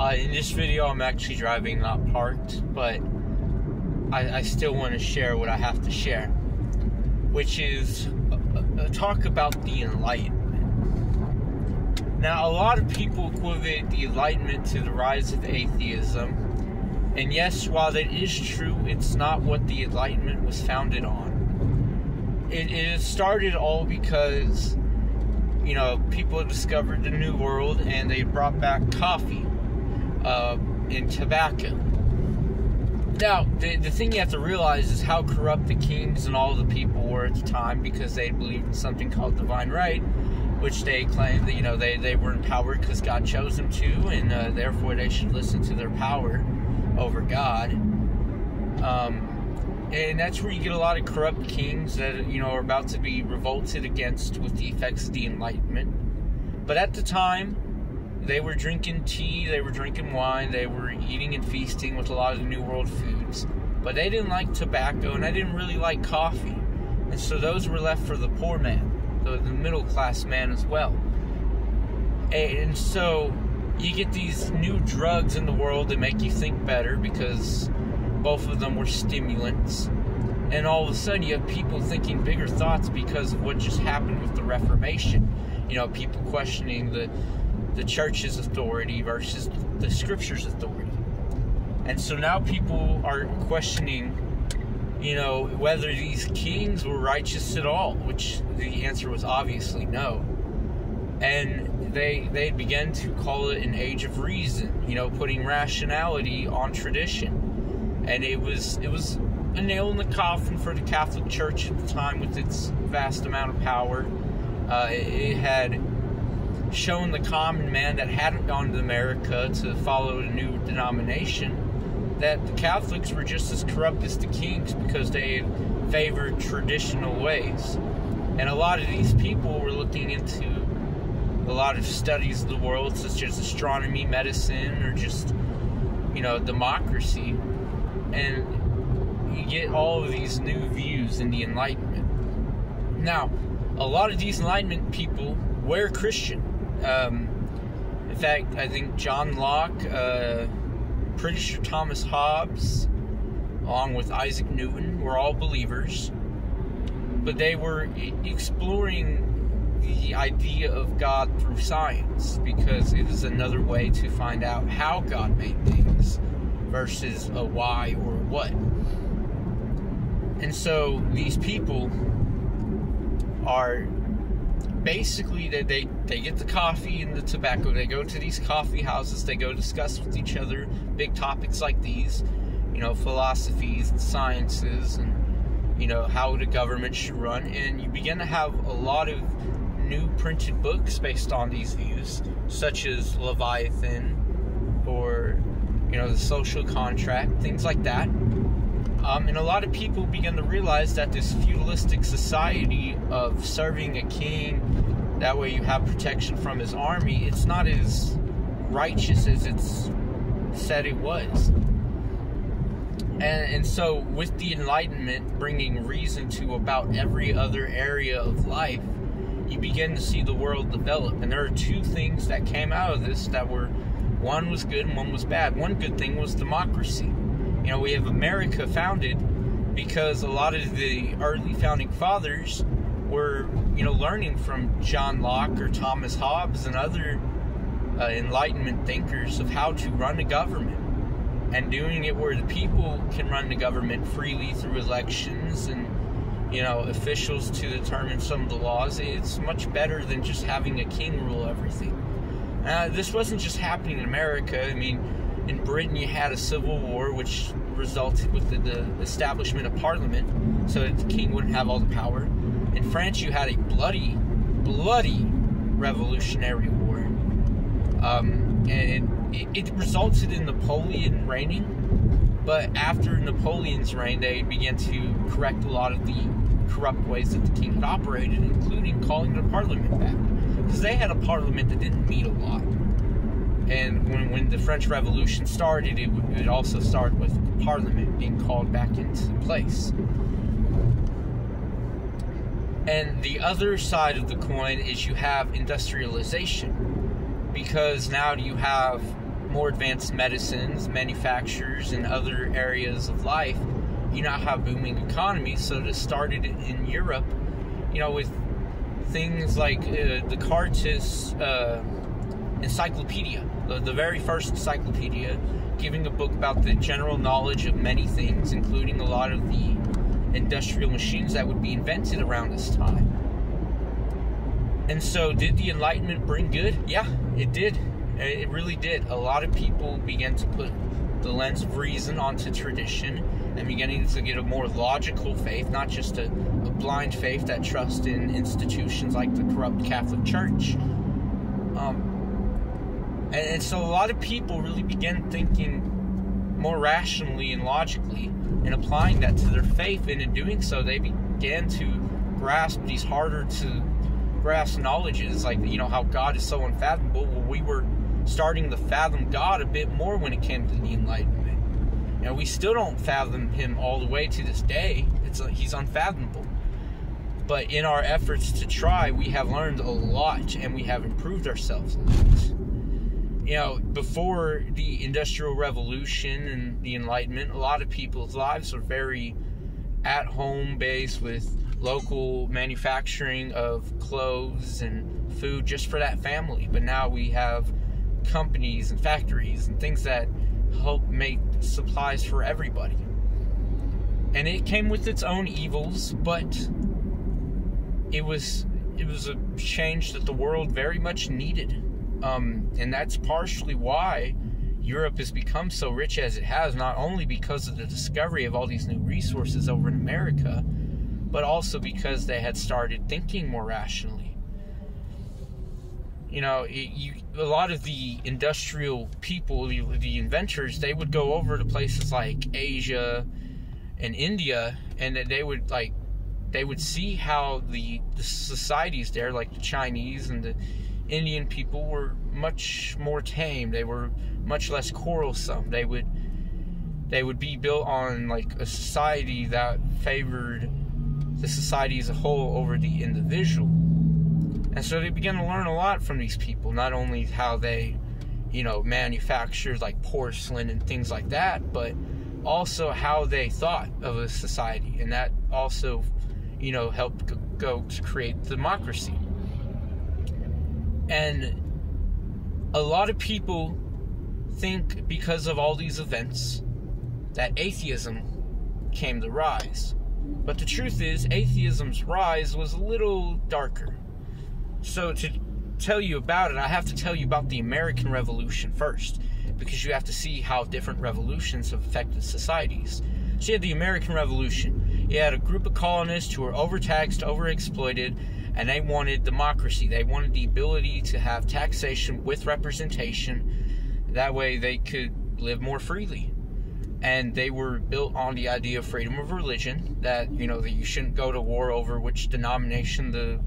In this video, I'm actually driving, not parked, but I still want to share what I have to share, which is a talk about the Enlightenment. Now, a lot of people equate the Enlightenment to the rise of atheism, and yes, while that is true, it's not what the Enlightenment was founded on. It started all because, people discovered the New World, and they brought back coffee and tobacco. Now, the thing you have to realize is how corrupt the kings and all the people were at the time, because they believed in something called divine right, which they claimed that, they were empowered because God chose them to, and therefore they should listen to their power over God. And that's where you get a lot of corrupt kings that, are about to be revolted against with the effects of the Enlightenment. But at the time, they were drinking tea, they were drinking wine, they were eating and feasting with a lot of the New World foods. But they didn't like tobacco, and they didn't really like coffee. And so those were left for the poor man, the middle class man as well. And so you get these new drugs in the world that make you think better, because both of them were stimulants. And all of a sudden you have people thinking bigger thoughts because of what just happened with the Reformation. People questioning the church's authority versus the scripture's authority. And so now people are questioning, whether these kings were righteous at all, which the answer was obviously no. And they began to call it an age of reason, putting rationality on tradition. And it was a nail in the coffin for the Catholic Church at the time with its vast amount of power. It had shown the common man that hadn't gone to America to follow a new denomination that the Catholics were just as corrupt as the kings, because they had favored traditional ways. And a lot of these people were looking into a lot of studies of the world, such as astronomy, medicine, or just, democracy. And you get all of these new views in the Enlightenment. Now, a lot of these Enlightenment people were Christian. In fact, I think John Locke, pretty sure Thomas Hobbes, along with Isaac Newton, were all believers. But they were exploring the idea of God through science, because it is another way to find out how God made things versus a why or a what. And so these people are basically, they get the coffee and the tobacco, they go to these coffee houses, they go discuss with each other big topics like these, philosophies and sciences, and how the government should run. And you begin to have a lot of new printed books based on these views, such as Leviathan, or the Social Contract, things like that. And a lot of people begin to realize that this feudalistic society of serving a king, that way you have protection from his army, it's not as righteous as it's said it was. And so with the Enlightenment bringing reason to about every other area of life, you begin to see the world develop. And there are two things that came out of this that were, one was good and one was bad. One good thing was democracy. We have America founded because a lot of the early founding fathers were, learning from John Locke or Thomas Hobbes and other Enlightenment thinkers of how to run a government, and doing it where the people can run the government freely through elections and, officials to determine some of the laws. It's much better than just having a king rule everything. This wasn't just happening in America. In Britain, you had a civil war, which resulted with the establishment of Parliament, so that the king wouldn't have all the power. In France, you had a bloody Revolutionary War. And it resulted in Napoleon reigning, but after Napoleon's reign, they began to correct a lot of the corrupt ways that the king had operated, including calling the Parliament back. Because they had a Parliament that didn't meet a lot. And when the French Revolution started, it also started with Parliament being called back into place. And the other side of the coin is you have industrialization, because now you have more advanced medicines, manufacturers, and other areas of life, you now have booming economies. So it started in Europe, with things like the Cartus encyclopedia, the very first encyclopedia, giving a book about the general knowledge of many things, including a lot of the industrial machines that would be invented around this time. And so, did the Enlightenment bring good? Yeah, it did. It really did. A lot of people began to put the lens of reason onto tradition and beginning to get a more logical faith, not just a blind faith that trusts in institutions like the corrupt Catholic Church. And so a lot of people really began thinking more rationally and logically and applying that to their faith. And in doing so, they began to grasp these harder to grasp knowledges, like, how God is so unfathomable. Well, we were starting to fathom God a bit more when it came to the Enlightenment. And we still don't fathom him all the way to this day. He's unfathomable. But in our efforts to try, we have learned a lot and we have improved ourselves a lot. Before the Industrial Revolution and the Enlightenment, a lot of people's lives were very at-home based with local manufacturing of clothes and food just for that family. But now we have companies and factories and things that help make supplies for everybody. And it came with its own evils, but it was a change that the world very much needed. And that's partially why Europe has become so rich as it has, not only because of the discovery of all these new resources over in America, but also because they had started thinking more rationally. A lot of the industrial people, the inventors, they would go over to places like Asia and India, and they would see how the societies there, like the Chinese and the Indian people, were much more tame. They were much less quarrelsome. They would be built on like a society that favored the society as a whole over the individual. And so they began to learn a lot from these people, not only how they, manufactured like porcelain and things like that, but also how they thought of a society. And that also, helped go to create democracy. And a lot of people think because of all these events that atheism came to rise. But the truth is, atheism's rise was a little darker. So to tell you about it, I have to tell you about the American Revolution first, because you have to see how different revolutions have affected societies. So you had the American Revolution. You had a group of colonists who were overtaxed, overexploited, and they wanted democracy. They wanted the ability to have taxation with representation. That way they could live more freely. And they were built on the idea of freedom of religion, that, that you shouldn't go to war over which denomination the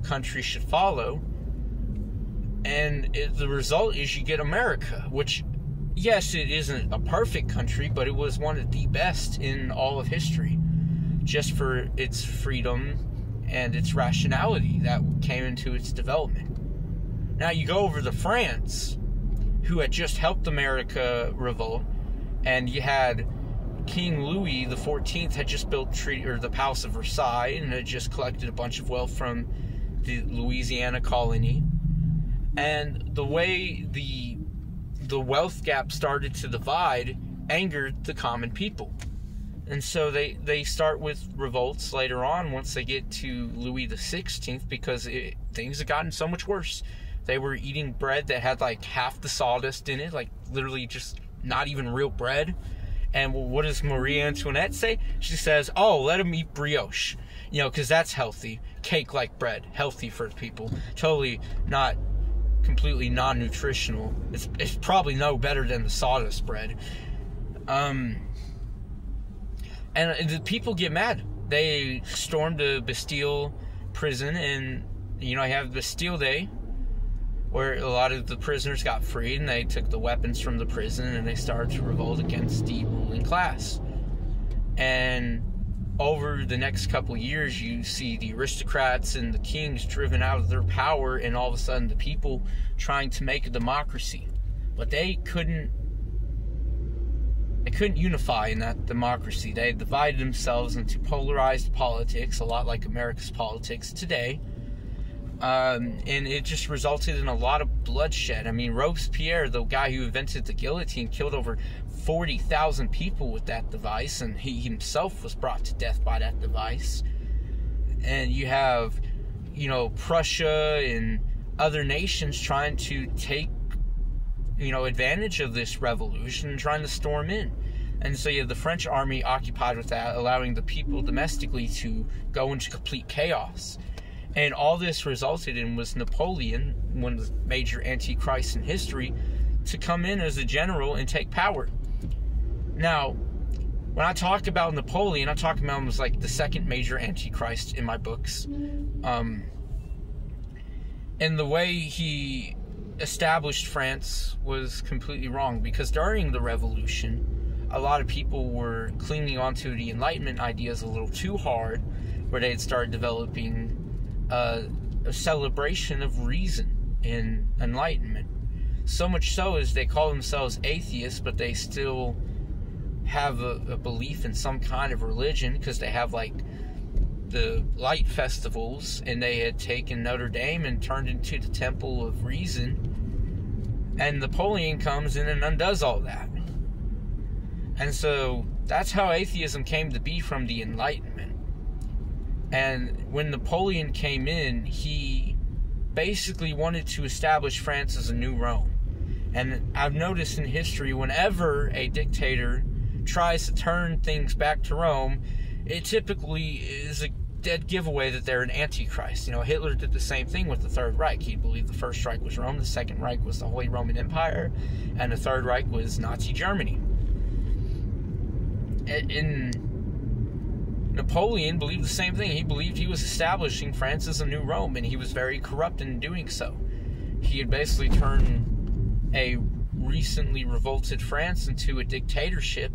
country should follow. And the result is you get America, which, yes, it isn't a perfect country, but it was one of the best in all of history, just for its freedom and its rationality that came into its development. Now you go over to France, who had just helped America revolt, and you had King Louis the 14th had just built the Palace of Versailles, and had just collected a bunch of wealth from the Louisiana colony. And the way the wealth gap started to divide angered the common people. And so they start with revolts later on once they get to Louis the 16th, because things had gotten so much worse. They were eating bread that had like half the sawdust in it, like literally just not even real bread. And what does Marie Antoinette say? She says, oh, let them eat brioche, because that's healthy. Cake like bread, healthy for people. Totally not completely non-nutritional. It's probably no better than the sawdust bread. And the people get mad. They stormed the Bastille prison, and you have Bastille Day, where a lot of the prisoners got freed, and they took the weapons from the prison, and they started to revolt against the ruling class. And over the next couple of years, you see the aristocrats and the kings driven out of their power, and all of a sudden the people trying to make a democracy. But they couldn't unify in that democracy. They divided themselves into polarized politics, a lot like America's politics today. And it just resulted in a lot of bloodshed. I mean, Robespierre, the guy who invented the guillotine, killed over 40,000 people with that device, and he himself was brought to death by that device. And you have, Prussia and other nations trying to take, advantage of this revolution and trying to storm in. And so you have the French army occupied with that, allowing the people domestically to go into complete chaos. And all this resulted in was Napoleon, one of the major antichrists in history, to come in as a general and take power. Now, when I talk about Napoleon, I talk about him as like the second major antichrist in my books. And the way he established France was completely wrong, because during the revolution, a lot of people were clinging onto the Enlightenment ideas a little too hard, where they had started developing a celebration of reason in Enlightenment. So much so as they call themselves atheists, but they still have a belief in some kind of religion, because they have like the light festivals, and they had taken Notre Dame and turned into the Temple of Reason. And Napoleon comes in and undoes all that. And so that's how atheism came to be from the Enlightenment. And when Napoleon came in, he basically wanted to establish France as a new Rome. And I've noticed in history, whenever a dictator tries to turn things back to Rome, it typically is a dead giveaway that they're an antichrist. Hitler did the same thing with the Third Reich. He believed the First Reich was Rome, the Second Reich was the Holy Roman Empire, and the Third Reich was Nazi Germany. Napoleon believed the same thing. He believed he was establishing France as a new Rome, and he was very corrupt in doing so. He had basically turned a recently revolted France into a dictatorship,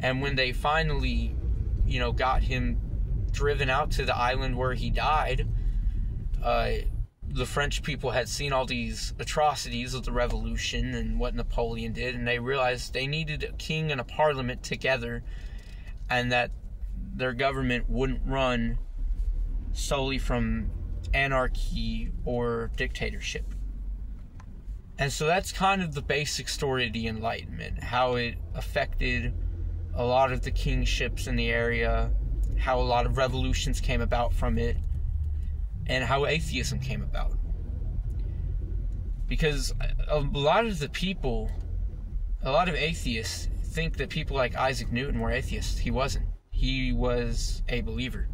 and when they finally, got him driven out to the island where he died, the French people had seen all these atrocities of the revolution and what Napoleon did, and they realized they needed a king and a parliament together, and that their government wouldn't run solely from anarchy or dictatorship. And so that's kind of the basic story of the Enlightenment, how it affected a lot of the kingships in the area, how a lot of revolutions came about from it, and how atheism came about. Because a lot of atheists think that people like Isaac Newton were atheists. He wasn't. He was a believer.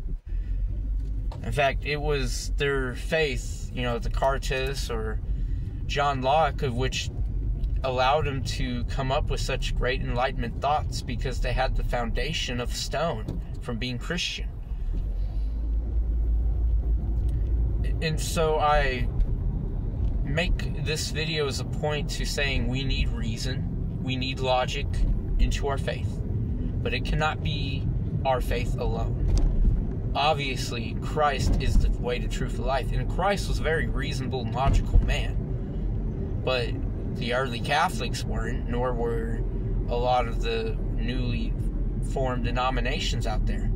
In fact, it was their faith, Descartes or John Locke, of which allowed him to come up with such great Enlightenment thoughts, because they had the foundation of stone from being Christian. And so I make this video as a point to saying we need reason, we need logic into our faith, but it cannot be our faith alone. Obviously, Christ is the way, the truth, the life, and Christ was a very reasonable and logical man. But the early Catholics weren't, nor were a lot of the newly formed denominations out there.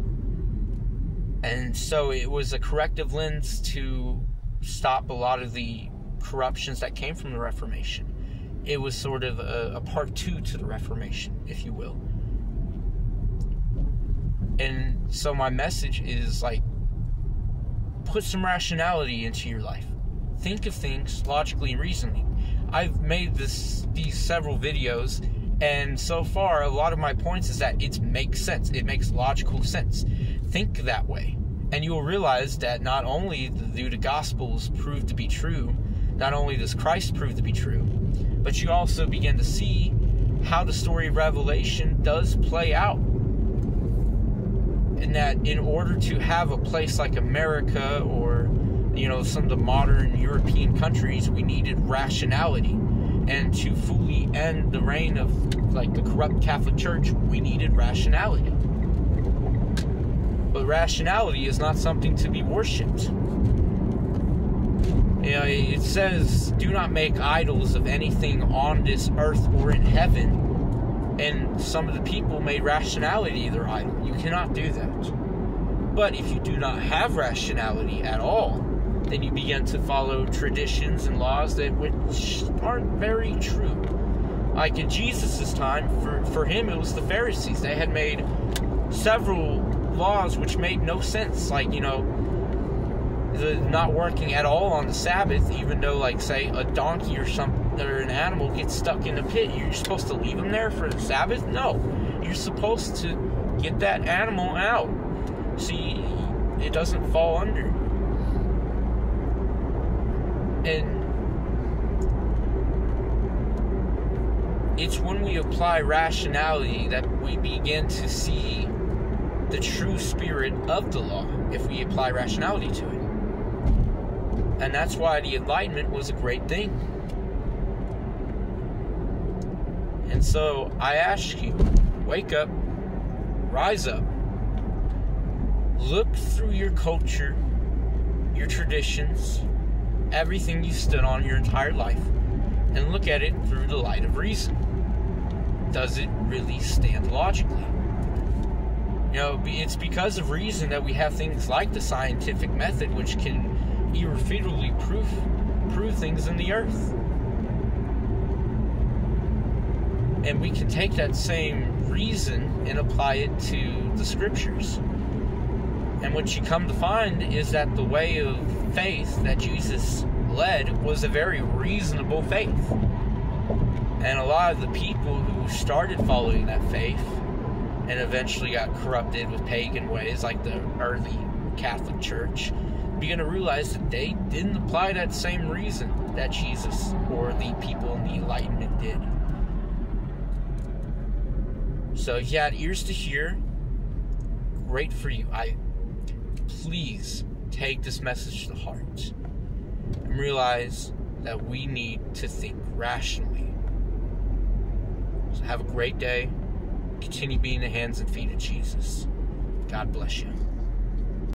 And so it was a corrective lens to stop a lot of the corruptions that came from the Reformation. It was sort of a part two to the Reformation, if you will. And so my message is, put some rationality into your life. Think of things logically and reasonably. I've made these several videos, and so far a lot of my points is that it makes sense. It makes logical sense. Think that way, and you will realize that not only do the Gospels prove to be true, not only does Christ prove to be true, but you also begin to see how the story of Revelation does play out. And that in order to have a place like America or some of the modern European countries, we needed rationality. And to fully end the reign of the corrupt Catholic Church, we needed rationality. But rationality is not something to be worshipped. It says, do not make idols of anything on this earth or in heaven. And some of the people made rationality their idol. You cannot do that. But if you do not have rationality at all, then you begin to follow traditions and laws which aren't very true. Like in Jesus' time, for him it was the Pharisees. They had made several laws which made no sense. Like, the not working at all on the Sabbath, even though, like, say, a donkey or something, or an animal gets stuck in a pit. You're supposed to leave them there for the Sabbath? No. You're supposed to get that animal out. See, it doesn't fall under. And it's when we apply rationality that we begin to see the true spirit of the law, if we apply rationality to it. And that's why the Enlightenment was a great thing. And so I ask you, wake up, rise up, look through your culture, your traditions, everything you stood on your entire life, and look at it through the light of reason. Does it really stand logically? It's because of reason that we have things like the scientific method, which can irrefutably prove things in the earth. And we can take that same reason and apply it to the scriptures. And what you come to find is that the way of faith that Jesus led was a very reasonable faith. And a lot of the people who started following that faith and eventually got corrupted with pagan ways, like the early Catholic Church, began to realize that they didn't apply that same reason that Jesus or the people in the Enlightenment did. So if you had ears to hear, great for you. Please take this message to heart and realize that we need to think rationally. So have a great day. Continue being the hands and feet of Jesus. God bless you.